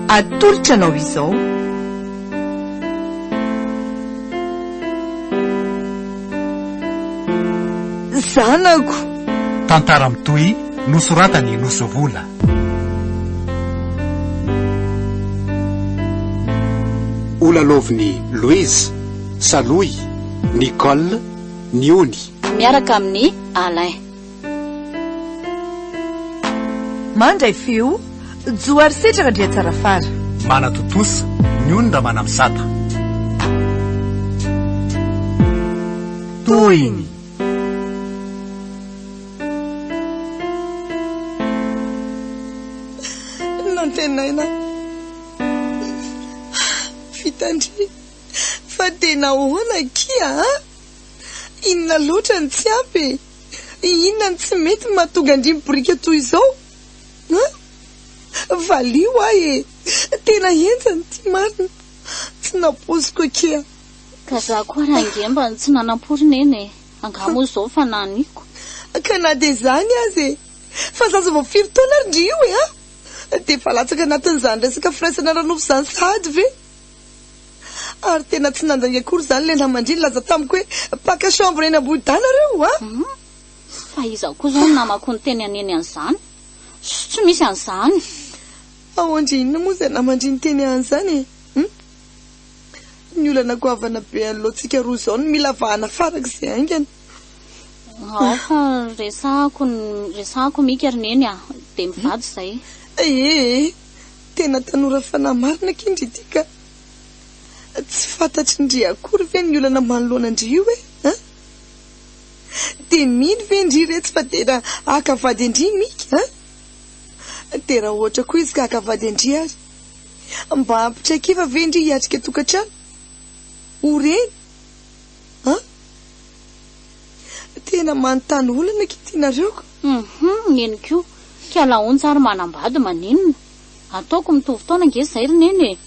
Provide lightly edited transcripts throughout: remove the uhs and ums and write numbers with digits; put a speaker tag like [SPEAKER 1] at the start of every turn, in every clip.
[SPEAKER 1] atolotra anao izao. Zanako.
[SPEAKER 2] Tantara Mitohy nosoratany Nosovola.
[SPEAKER 3] Olaloviny Louise, Saloy, Nicole, Niony.
[SPEAKER 4] Miaraka amin'ny Alain.
[SPEAKER 1] Mandray fio, joary setraka dia tsara fara.
[SPEAKER 2] Mana totosa, Niony da mana misata.
[SPEAKER 1] Toiny.
[SPEAKER 5] Nantenaina. Fitandry. Fa tena ahoana kia, inona loatra ny tsy ampy? Inona ny tsy mety mahatonga andrimy borika toy izao? Valio ahy tena enjany ty marina. Tsy napoziko kia.
[SPEAKER 4] Ka za koa raha ngemba tsy nanampory nene. Angamo zao fa naniko.
[SPEAKER 5] Ka na de zany azy. Fa zaza vao 5 taona rdrio de fa latsaka anatin'izany resaka firaisana ranofo zany sady ve? Ary tena tsy nanjany akory zany le namandriny laza tamiko hoe paka chambre eny ambodana reo
[SPEAKER 4] Fa iza koa zao namako ny teny aneny an'izany. Tsy misy an'izany.
[SPEAKER 5] Ahoandry inona moa zay namandriny teny an'izany ny olana goavana be an'loatsika roa zao no mila vahana farak'izay aingana.
[SPEAKER 4] Fa resako mika rineny de mivady zay.
[SPEAKER 5] Tena tanora fanahy marina kindry ity ka tsy fantatry ndry akory ve ny olana manoloana ndry de mino ve ndry retsy fa tena akavady andry mika de raha ohatra koa izy ka akavady andry ary mba ampitraikiva ve ndry hiatrika tokantrano oreny tena manontany olana kitinareo ko.
[SPEAKER 4] Neniko ka laony tsara manambady maninona. Ataoko mitovy taona nge zay rineny.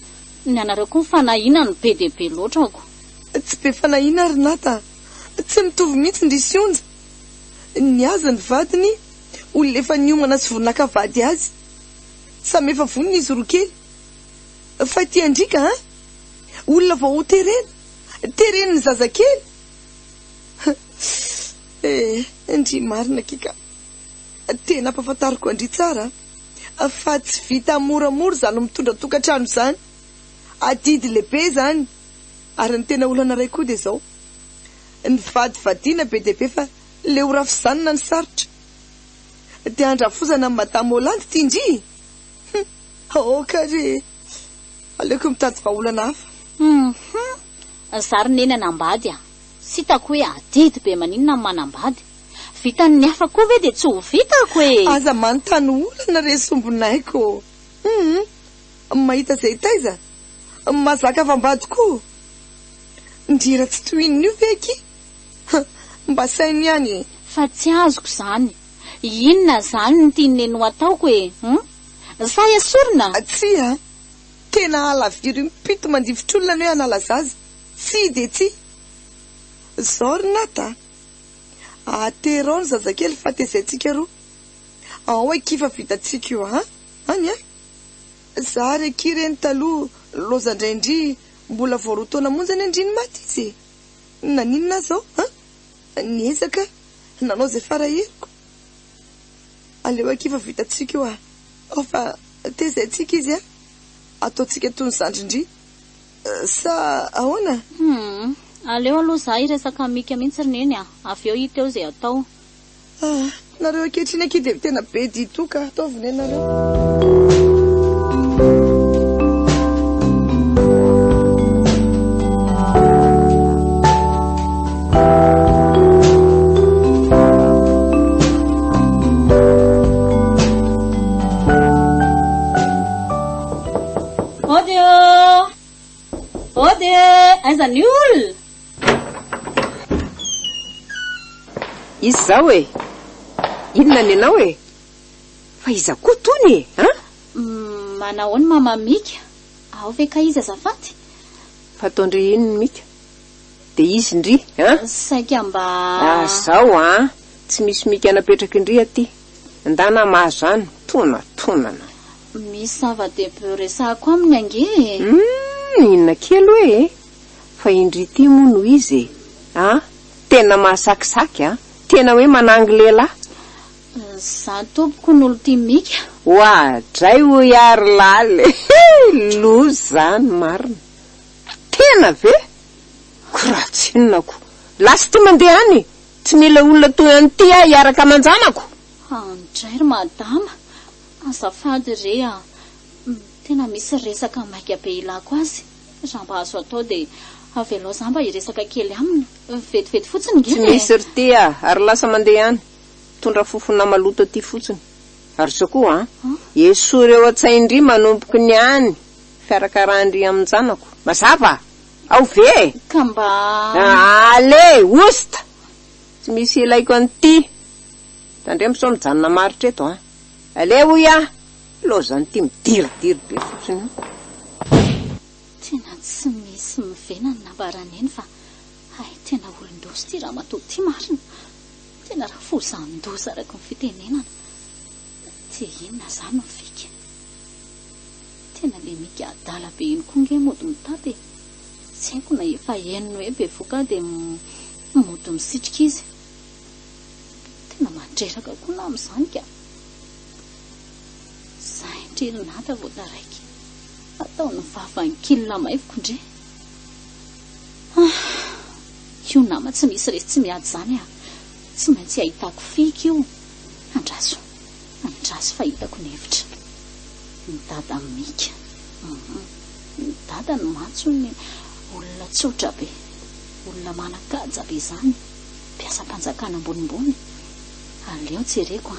[SPEAKER 4] Ny anareo koa fanahina ny be de be loatrako.
[SPEAKER 5] Tsy be fanahina ary nata. Tsy mitovy mihitsy ndry sionja. Ny azy ny vadiny olona efa niomana sy voninakavady azy. Samy efa vonina izy roa kely. Fa ty andrika olona vao ho tereny ny zazakely. Ndry marina kika. Tena ampafantariko andry tsara fa tsy vita moramora zany mitondra tokantrano zany. Adidy lehibe zany. Ary ny tena olana ray koa de zao ny vadivadiana be de be fa le ho rafizanona ny sarotra de andrafozana amin'ny madame Hollande ty ndry. Kare aleoko mitady vahaolana hafa.
[SPEAKER 4] Zary neny anambady sitako hoe adidy be maninona manambady. Vitany ny hafa koa ve de tsy ho vitako
[SPEAKER 5] aza manontany olana resombonaiko. Mahita zay taiza mazaka vambady koa ndira tsy toininy io ve ki mba sainy ihany
[SPEAKER 4] fa tsy azoko zany. Inona zany ny tianeny ho ataoko sa esorina
[SPEAKER 5] tsy tena alaviry mipito mandivitr'olona ny hoe anala zaza tsy de tsy zao ry nata aterao ny zazakely fa tezaitsika roa ao kifa vitatsika io any za reky reny taloha lozandraindry mbola voaroa taona monjany andriny maty izy naninona zao niezaka nanao zay farahiriko aleo kifa vitatsika io fa tezaitsika izy ataotsika tony zandrindry sa ahoana
[SPEAKER 4] aleo aloha za iresaka mika mihitsy rineny avy eo hita eo zay atao.
[SPEAKER 5] Nareo ankehitriny akidy tena be ditoka ataovina nareo.
[SPEAKER 4] Ode aiza ny ol
[SPEAKER 6] izy zao inona ny anao fa iza koa tony
[SPEAKER 4] manao ny mamamika ao ve ka izy azafady
[SPEAKER 6] fa ataondry iny mika de izy ndry
[SPEAKER 4] saika mba
[SPEAKER 6] zao tsy misy mika anapetraky ndry aty ndana mahazany tonana
[SPEAKER 4] misy zava-dehibe resako aminy ange.
[SPEAKER 6] Inona kely hoe fa indry ty moa no izy tena mahasakisaky tena hoe manangy lehilahy.
[SPEAKER 4] Za tompoko n'olo tia mika.
[SPEAKER 6] Oadray ho iary laly loza zany marina. Tena ve? Koratsinako. Lasa ty mandeha any. Tsy mila olona toy an'ity hiaraka manjanako.
[SPEAKER 4] Andray ry madama. Azafady re tena misy resaka maika be ilako azy. Raha mba azo atao dia avelao za mba hiresaka kely aminy. Vetivety fotsiny nge.
[SPEAKER 6] Tsy misy ry ty ary lasa mandeha any. Tondra fofona maloto aty fotsiny. Ary so koa Yesoa reo atsaindry manomboky ny any fiarakarandry amin'ny zanako. Mazava ao ve?
[SPEAKER 4] Ka mba
[SPEAKER 6] ale osta. Tsy misy ilaiko an'ity. Tandremo sao mijanona maritra eto ale hoy lozany ty midiridiry be fotsiny.
[SPEAKER 4] Tena tsy misy mivenany nabaraneny fa tena olon-dozy ty raha matoa ty marina. Tena raha fozan-dozy araka ny fitenenana. Ty inona zany no fika. Tena le mika adala be iny koa nge mody mitady. Tsy haiko na efa henony hoe be voka dia mody misitrika izy. Tena mandreraka koa na amin'izany ka. Za indrerinata vao taraiky. Ataony vavany kilina maivoko ndre. Io nama tsy misy resy tsy miady zany tsy maintsy ahitako fika io. Andraso fa hitako ny hevitra. Ny dada mika. Ny dada no matso ny olona tsotra be. Olona manakaja be zany. Mpiasa mpanjakana ambonimbony. Aleo jereko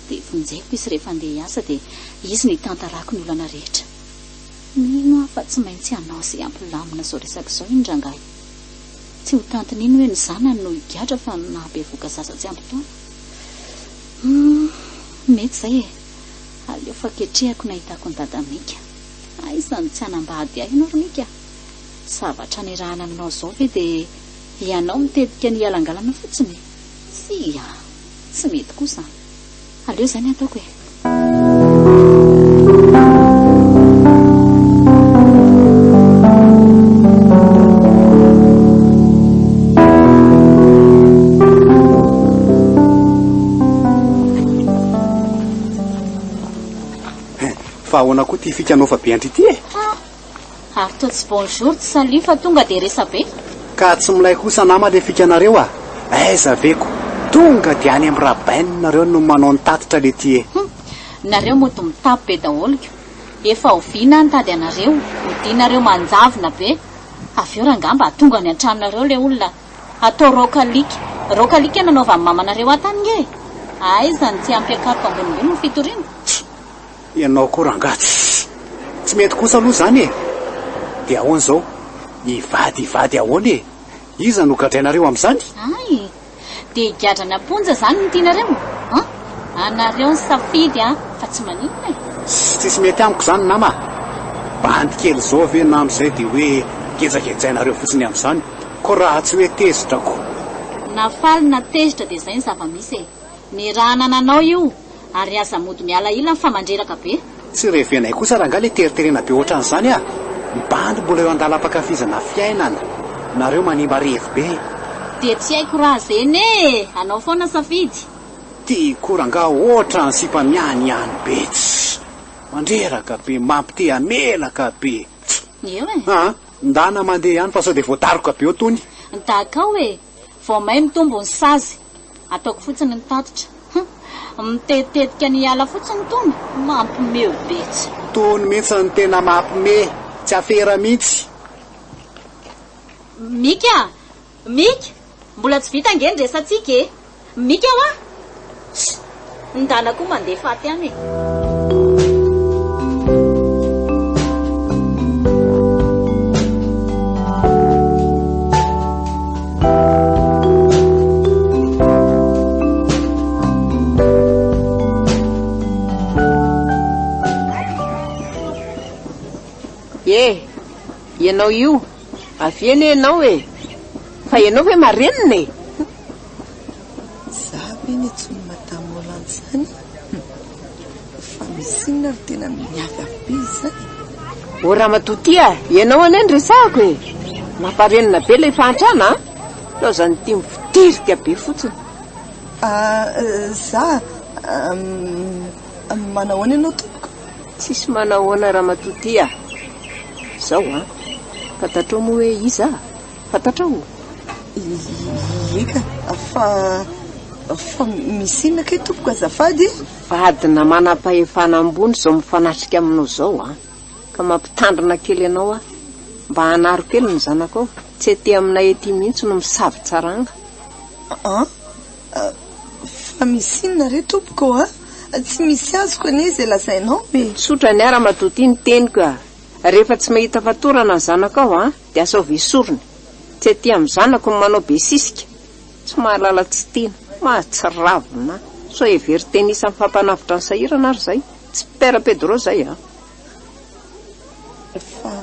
[SPEAKER 4] dia vonjeko izy rehefa andeha hiasa dia izy ny tantarako ny olana rehetra. Nino fa tsy maintsy anao izay ampilamina zao resaka izao indrangahy. Tsy ho tantin'iny hoe ny zanany no higadra fa nahabe voka zaza tsy ampy taona. Mety zay aleo fa ketrehako nahitako ny dada mika. Izany tsy hanambady ahy ianao ry mika. Zavatra nirahana aminao zao ve dia ianao mitetika ny halangalana fotsiny. Tsy mety kosa. Aleo zany ataoko
[SPEAKER 3] fa ahoana koa ty fikanao fa be andry ity
[SPEAKER 4] ary toa tsy bonjour tsy salut fa tonga dia resa be.
[SPEAKER 3] Ka tsy milay kosa nama le fikanareo aiza veko tonga dia any amin'ny rabainy nareo no manao ny tatitra le ty
[SPEAKER 4] nareo mody mitapy be daholiko. Efa oviana nitady anareo modinareo manjavona be. Aveo rangamba tonga ny antranonareo le olona atao rokalika nanaova amin'ny mamanareo atany nge. Aiza ny tsy ampiakaroka ambonimbony ny fitoriana.
[SPEAKER 3] Ianao koa rangatsy tsy mety kosa aloha zany dia ahoana zao ivady ahoana iza no gadrainareo amin'izany.
[SPEAKER 4] Dia higadrany amponja zany ny tianareo. Anareo ny safidy fa tsy maninona
[SPEAKER 3] tsisy mety amiko zany nama. Bandy kely zao ve na amin'izay dia hoe gejagejainareo fotsiny amin'izany ko raha tsy hoe tezitrako.
[SPEAKER 4] Nafaly na tezitra dia zay ny zava-misy ny raha nananao io ary aza mody miala ila fa mandreraka be.
[SPEAKER 3] Tsy revenay kosa raha nga le teriterena be ohatran'izany mibandy mbola eo andalam-pakafizana fiainana nareo manimba revo be.
[SPEAKER 4] Dia tsy haiko raha zeny anao foana safidy.
[SPEAKER 3] Ty koranga ohatra ny sipamiany be mandreraka be mampite amelaka be.
[SPEAKER 4] Eo
[SPEAKER 3] ndana mandeha ihany fa sao dia voataroka be o tony.
[SPEAKER 4] Takao vao may mitombo ny sazy ataoko fotsiny ny tatitra. Mitetetika ny ala fotsiny tony mampimeo betsy.
[SPEAKER 3] Tony mihitsy ny tena mampime tsy afera mihitsy.
[SPEAKER 4] Mika mbola tsy vita nge nresantsika Mika ndana koa mandeha faty any
[SPEAKER 6] ianao io aviany ianao fa ianao hoe marenina
[SPEAKER 5] za ve ny tsy ny madamolanty zany fa misinna ry tena miavy be zany.
[SPEAKER 6] o raha matoty ianao any ny resahako e mamparenina be ilay fantrana lao zany tia mivotirika be fotsiny.
[SPEAKER 5] Za manao any ianao tompoko?
[SPEAKER 6] Tsisy manahoana raha matoty zao fantatrao moa hoe iza fantatrao?
[SPEAKER 5] Eka fa misinna kay tompoko azafady.
[SPEAKER 6] Vadina manam-pahefana ambony zao mifanatrika aminao zao ka mampitandrina kely ianao mba hanaro kely ny zanako tsy ety aminay ety mihitsy no misavy tsaranga.
[SPEAKER 5] Fa misinna re tompoko tsy misy azoko anie izay lazainao be.
[SPEAKER 6] Sotra ny ara matoty ny teniko rehefa tsy mahita fatorana ny zanako aho dia asao vesorony tsy ety amin'ny zanako ny manao be sisika tsy mahalala tsy tiana mahatsiravina so every tenisa amin'ny fampanavitra ny sahirana ary zay tsy pera pedro zay
[SPEAKER 5] fa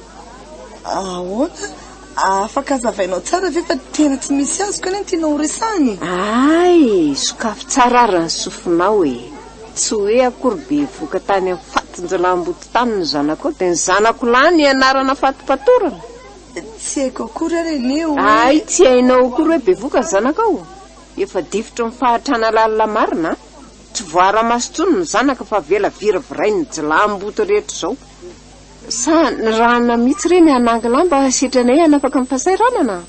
[SPEAKER 5] ahoana afaka azavainao tsara ve fa tena tsy misy azoko anie tianao horesahany?
[SPEAKER 6] ay sokafo tsara ary ny sofinao tsy hoe akory be voka tany amin'ny fatinjilamboto tany ny zanako dia ny zanako lahy ny anarana fatipatorana.
[SPEAKER 5] Tsy haiko akory ary eneo.
[SPEAKER 6] ay tsy hainao akory hoe be voka ny zanako ao efa difitra ny fahatrana lalina marina tsy voara-masotsony ny zanaka fa vela viraviray ny jilamboto rehetra zao sa ny rana mihitsy reny hanangy lamba setranay anafaka ny fahasairanana.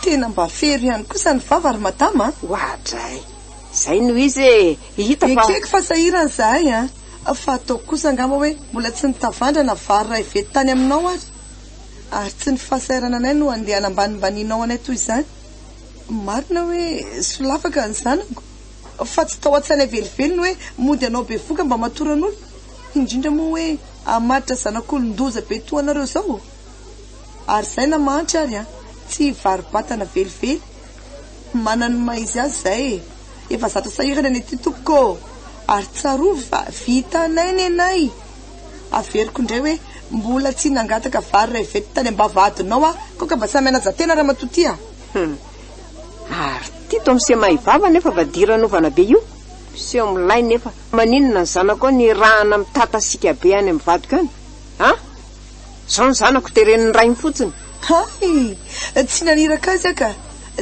[SPEAKER 5] Tena mba fery ihany kosa ny vava ary madama
[SPEAKER 6] ohatray zay no izy hita fa
[SPEAKER 5] ekeko fasahirana zahay fa ataoko kosa angamba hoe mbola tsy nitavandrana vary raha ivety tany aminao ary tsy ny fahasairana anay no andeha anambanimbanianao anay toy izany. Marina hoe solafaka ny zanako fa tsy tao an-tsaina velively hoe mody anao be voka mba matoran'olo indrindra moa hoe amaritra zanak'olon-doza be toa anareo zao ary zay na mahantra ary tsy varibatana velively manany maizy azy zay efa zatra sahirana any ety tompoko ary tsarovy fa vita anay ny anay averiko indray hoe mbola tsy nangataka vary raha ivety tany ambavahadinao koka mba samy anajatena raha matoty
[SPEAKER 6] ary tito am'se mahivava nefa vadira novana be io se milay nefa maninona ny zanako ny rahana mitatasika be any amin'ny vadiko any zao ny zanako tereniny rainy fotsiny.
[SPEAKER 5] Tsy naniraka azy ka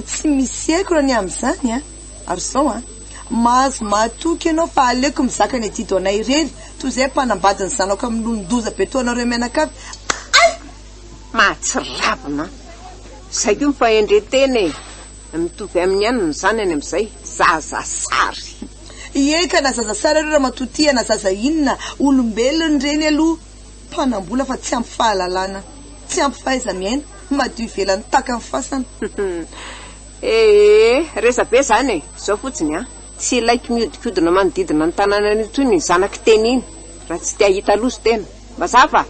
[SPEAKER 5] tsy misy haiko raha ny amin'izany ary zao mahazo matoky ianao fa aleko mizaka ny etido anay irery toy izay mpanambady ny zanako amin'ny lolondoza be to anareo mianakavy.
[SPEAKER 6] mahatsiravina zay ko mifahendretena mitovy amin'ny any ny zany any amin'izay zazasary.
[SPEAKER 5] Eka na zazasary ireo raha matoty na zaza inona olombelony reny aloha mpanambola fa tsy ampy fahalalana tsy ampy fahaiza miaina madio ivelany taka ny fasana.
[SPEAKER 6] Resa be zany zao fotsiny tsy ilaiky miodikodina manodidina ny tanàna any toy ny zanaky teny iny raha tsy tia hita loso tena mazava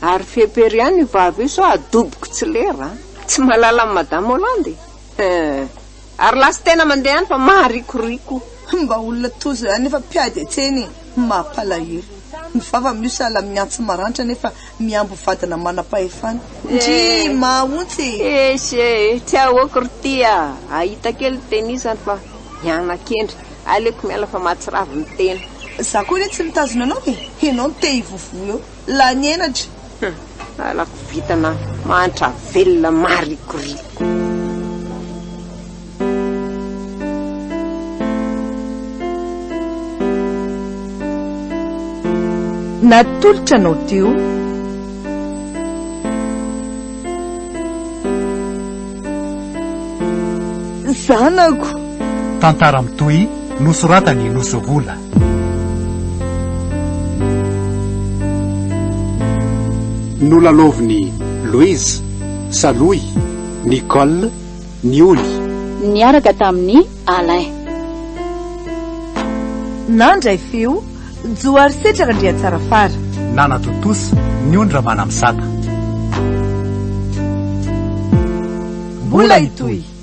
[SPEAKER 6] ary fepery ihany vavy so adoboko tsy lera tsy malala amin'ny madame Hollande ary lasy tena mandeha any fa maharikoriko
[SPEAKER 5] mba olona tozo ihany nefa mpiady atseny mampalahelo ny vava mio sahala miantso maranitra nefa miambo vadina manam-pahefana ndry mahontsy
[SPEAKER 6] tsy ahoakory tia ahita kely tenisany fa mianakendry aleko miala fa mahatsiravo ny tena
[SPEAKER 5] za koa re tsy mitazona anao enao nte hivovo eo la ny enatra
[SPEAKER 6] alako vitana mahantra velona maharikoriko.
[SPEAKER 1] natolotra anao teo
[SPEAKER 5] zanako
[SPEAKER 2] tantara mitohy nosoratany nosovola.
[SPEAKER 3] nolaloviny Louise, Saloy, Nicole, Nioly
[SPEAKER 4] niaraka tamin'ny Alain.
[SPEAKER 1] nandray feo joary setraka ndria tsara fara
[SPEAKER 2] nanatotosa ny ondra manamsata
[SPEAKER 1] mbola itoy.